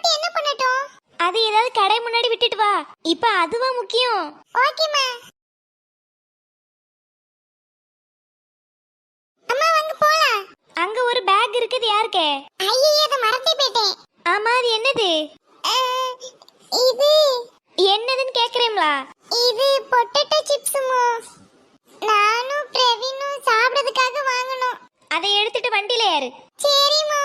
மட்டும் என்ன பண்ணட்டும்? அது ஏதாவது கடை முன்னாடி விட்டுட்டு வா. இப்ப அதுவா முக்கியம். ஓகேமா. அம்மா வாங்க போலாம். அங்க ஒரு பேக் இருக்குது யாருக்கு? ஐயே அத மறந்தே போயிட்டேன். ஆமா அது என்னது? இது என்னதுன்னு கேக்குறீங்களா? இது பொட்டேட்டோ சிப்ஸ்மா. நானும் பிரவீனும் சாப்பிடுறதுக்காக வாங்கணும். அதை எடுத்துட்டு வண்டியில ஏறு. சரிம்மா.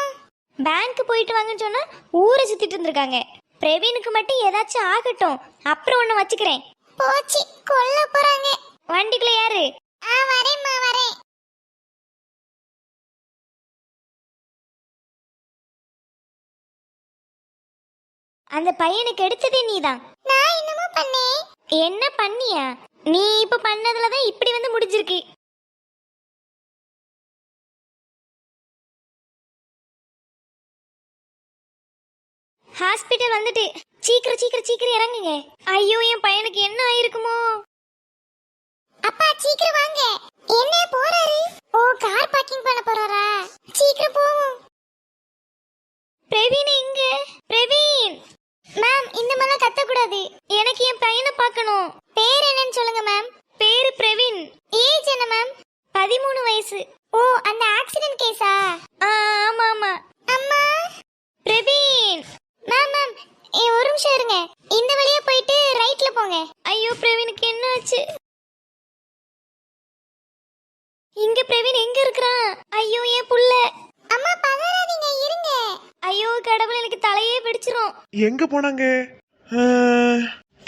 பேங்க் போயிட்டு வாங்கன்னு சொன்னா ஊரை சுத்திட்டு இருந்திருக்காங்க. பிரவீனுக்கு மட்டும் ஏதாச்சும் ஆகட்டும், அப்புறம் ஒண்ணு வச்சுக்கிறேன். போச்சு கொல்ல போறாங்க. வண்டிக்குள்ள ஏறு. வரேம்மா வரேன். அந்த பையனுக்கு எடுத்ததே நீதான். நான் என்னமோ பண்ணேன். என்ன பண்ணியா? நீ இப்ப பண்ணதுலதான் இப்படி வந்து முடிஞ்சிருக்கு. ஹாஸ்பிடல் வந்துட்டு சீக்கிரம் சீக்கிரம் சீக்கிரம் இறங்குங்க. ஐயோ என் பையனுக்கு என்ன ஆயிருக்குமோ? அப்பா சீக்கிரம் வாங்க. என்ன போறாரு? ஓ கார் பார்க்கிங் பண்ண போறாரா? சீக்கிரம் போவோம். பிரவீன் எங்க? பிரவீன் மேம் இந்த மாதிரி கத்த கூடாது. எனக்கு என் பையனை பார்க்கணும். பேர் என்னன்னு சொல்லுங்க மேம். பேரு பிரவீன். ஏஜ் என்ன மேம்? 13 வயசு. ஓ அந்த ஆக்சிடென்ட் கேஸா? ஆமா ஆமா. அம்மா பிரவீன். மேம் மேம் ஒரு நிமிஷம் இருங்க. இந்த வழியா போயிட்டு ரைட்ல போங்க. ஐயோ பிரவீனுக்கு என்ன ஆச்சு? இங்க பிரவீன் எங்க இருக்கறான்? ஐயோ என் புள்ள. அம்மா பதறாதீங்க இருங்க. ஐயோ கடவுளே எனக்கு தலையே வெடிச்சிரும். எங்க போனாங்க?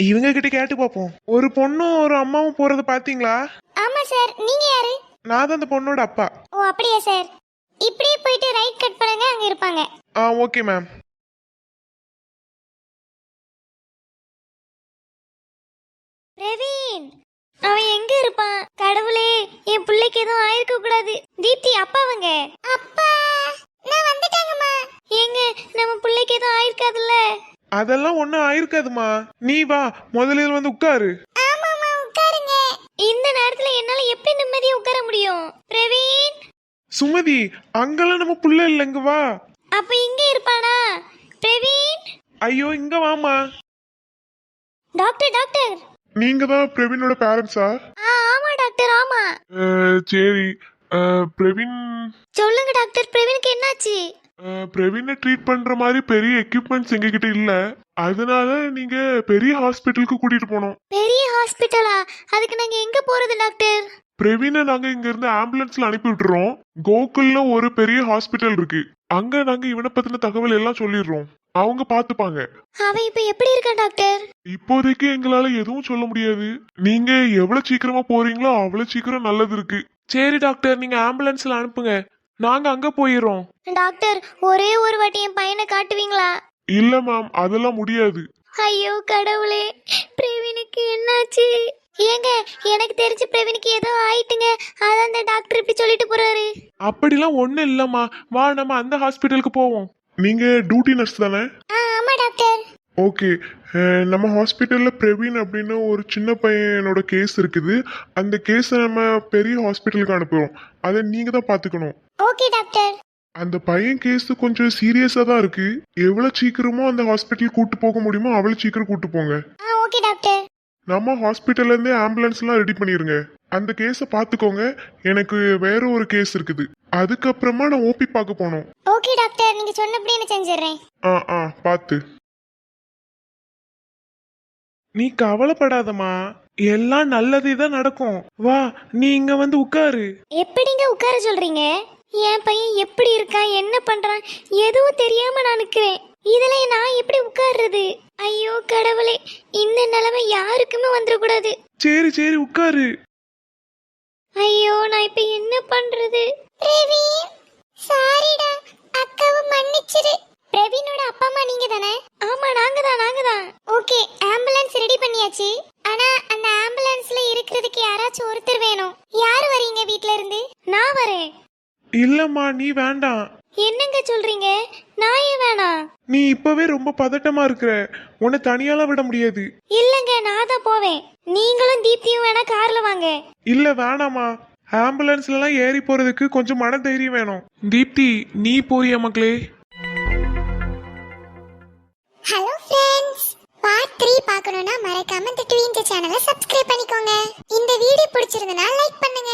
இவங்க கிட்ட கேட்டு பாப்போம். ஒரு பொண்ணும் ஒரு அம்மாவும் போறது பாத்தீங்களா? ஆமா சார். நீங்க யாரு? நான் தான் அந்த பொண்ணோட அப்பா. ஓ அப்படியே சார். இப்படியே போயிட்டு ரைட் கட் பண்ணுங்க, அங்க இருப்பாங்க. Okay ma'am. பிரவீன் அவன் எங்க இருப்பான்? கடவுளே என் பிள்ளைக்கு எதுவும் ஆயிருக்க கூடாது. தீப்தி அப்பாவங்க. அப்பா நான் வந்துட்டேங்கம்மா. ஏங்க நம்ம பிள்ளைக்கு எதுவும் ஆயிருக்காதுல்ல? அதெல்லாம் ஒண்ணும் ஆயிருக்காதுமா. நீ வா முதல்ல வந்து உட்காரு. ஆமாமா உட்காருங்க. இந்த நேரத்துல என்னால எப்படி நிம்மதியா உட்கார முடியும்? பிரவீன். சுமதி அங்கெல்லாம் நம்ம புள்ள இல்லங்க. வா. அப்ப இங்க இருப்பானா? பிரவீன். ஐயோ இங்க வாமா. Doctor doctor. நீங்க தான் பிரவீனோட பேரண்ட்ஸா? ஆமா டாக்டர் ஆமா. சரி பிரவீன். சொல்லுங்க டாக்டர் பிரவீனுக்கு என்னாச்சு? பிரவீனை ட்ரீட் பண்ற மாதிரி பெரிய எக்யூப்மெண்ட்ஸ் எங்ககிட்ட இல்ல. அதனால நீங்க பெரிய ஹாஸ்பிட்டலுக்கு கூட்டிட்டு போனோம். பெரிய ஹாஸ்பிட்டலா? அதுக்கு நாங்க எங்க போறது டாக்டர்? பிரவீனை நாங்க இங்க இருந்து ஆம்புலன்ஸ்ல அனுப்பி விட்டுறோம். கோகுல்ல ஒரு பெரிய ஹாஸ்பிட்டல் இருக்கு. அங்க நாங்க இவனை பத்தின தகவல் எல்லாம் சொல்லிடுறோம். அவங்க பாத்துப்பாங்க. அவன் இப்ப எப்படி இருக்கான் டாக்டர்? இப்போதைக்கு எங்களால எதுவும் சொல்ல முடியாது. நீங்க எவ்வளவு சீக்கிரமா போறீங்களோ அவ்வளவு சீக்கிரம் நல்லது இருக்கு. சரி டாக்டர் நீங்க ஆம்புலன்ஸ்ல அனுப்புங்க. நாங்க அங்க போயிரோம். டாக்டர் ஒரே ஒரு வாட்டி என் பையனை காட்டுவீங்களா? இல்ல மேம் அதெல்லாம் முடியாது. ஐயோ கடவுளே பிரவீனுக்கு என்னாச்சு? ஏங்க எனக்கு தெரிஞ்ச பிரவீனுக்கு ஏதோ ஆயிட்டுங்க. அதான் அந்த டாக்டர் இப்படி சொல்லிட்டு போறாரு. அப்படிலாம் ஒண்ணு இல்லம்மா. வா நம்ம அந்த ஹாஸ்பிட்டலுக்கு போவோம். நீங்க டியூட்டி நர்ஸ் தானே? ஆமா டாக்டர். ஓகே. நம்ம ஹாஸ்பிட்டல்ல பிரவீன் அப்படின்னு ஒரு சின்ன பையனோட கேஸ் இருக்குது. அந்த கேஸை நம்ம பெரிய ஹாஸ்பிட்டலுக்கு அனுப்புறோம். அதை நீங்க தான் பாத்துக்கணும். Okay doctor. அந்த பையன் கேஸ் கொஞ்சம் சீரியஸா தான் இருக்கு. எவ்வளவு சீக்கிரமோ அந்த ஹாஸ்பிட்டல் கூட்டு போக முடியுமோ அவ்வளவு சீக்கிரம் கூட்டு போங்க. Okay doctor. நம்ம ஹாஸ்பிட்டல்ல இருந்தே ஆம்புலன்ஸ் எல்லாம் ரெடி பண்ணிருங்க. அந்த கேஸ பாத்துக்கோங்க. எனக்கு வேற ஒரு கேஸ் இருக்குது. அதுக்கப்புறமா நான் ஓபி பார்க்க போனோம். ஓகே டாக்டர் நீங்க சொன்னபடி நான் செஞ்சிடுறேன். பாத்து. நீ கவலைப்படாதம்மா. எல்லாம் நல்லதே தான் நடக்கும். வா நீ இங்க வந்து உட்காரு. எப்படிங்க உட்கார சொல்றீங்க? என் பையன் எப்படி இருக்கான், என்ன பண்றான் எதுவும் தெரியாம நான் நிக்கிறேன். இதுல நான் எப்படி உட்கார்றது? ஐயோ கடவுளே இந்த நிலைமை யாருக்குமே வந்துடக்கூடாது. சரி சரி உட்காரு. ஐயோ நான் இப்ப என்ன பண்றது? பிரவீன் சாரிடா, அக்காவை மன்னிச்சிரு. பிரவீனோட அப்பா அம்மா நீங்க தானே? ஆமா நாங்க தான். ஓகே ஆம்புலன்ஸ் ரெடி பண்ணியாச்சு. ஆனா அந்த ஆம்புலன்ஸ்ல இருக்கிறதுக்கு யாராச்சும் ஒருத்தர் வேணும். யாரு வரீங்க வீட்ல இருந்து? நான் வரேன். இல்லம்மா நீ வேண்டாம். என்னங்க சொல்றீங்க? நான் ஏன் வேணாம்? நீ இப்பவே ரொம்ப பதட்டமா இருக்கிற. உன்னை தனியாலாம் விட முடியாது. இல்லங்க நான் தான் போவேன். நீங்களும் தீப்தியும் வேணா கார்ல வாங்க. இல்ல வேணாமா. ஆம்புலன்ஸ்ல எல்லாம் ஏறி போறதுக்கு கொஞ்சம் மன தைரியம் வேணும். தீப்தி நீ போறியா மக்களே? ஹலோ ஃப்ரெண்ட்ஸ், பார்ட் 3 பார்க்கணும்னா மறக்காம இந்த ட்வீன்ஸ் சேனலை சப்ஸ்கிரைப் பண்ணிக்கோங்க. இந்த வீடியோ பிடிச்சிருந்தனா லைக் பண்ணுங்க.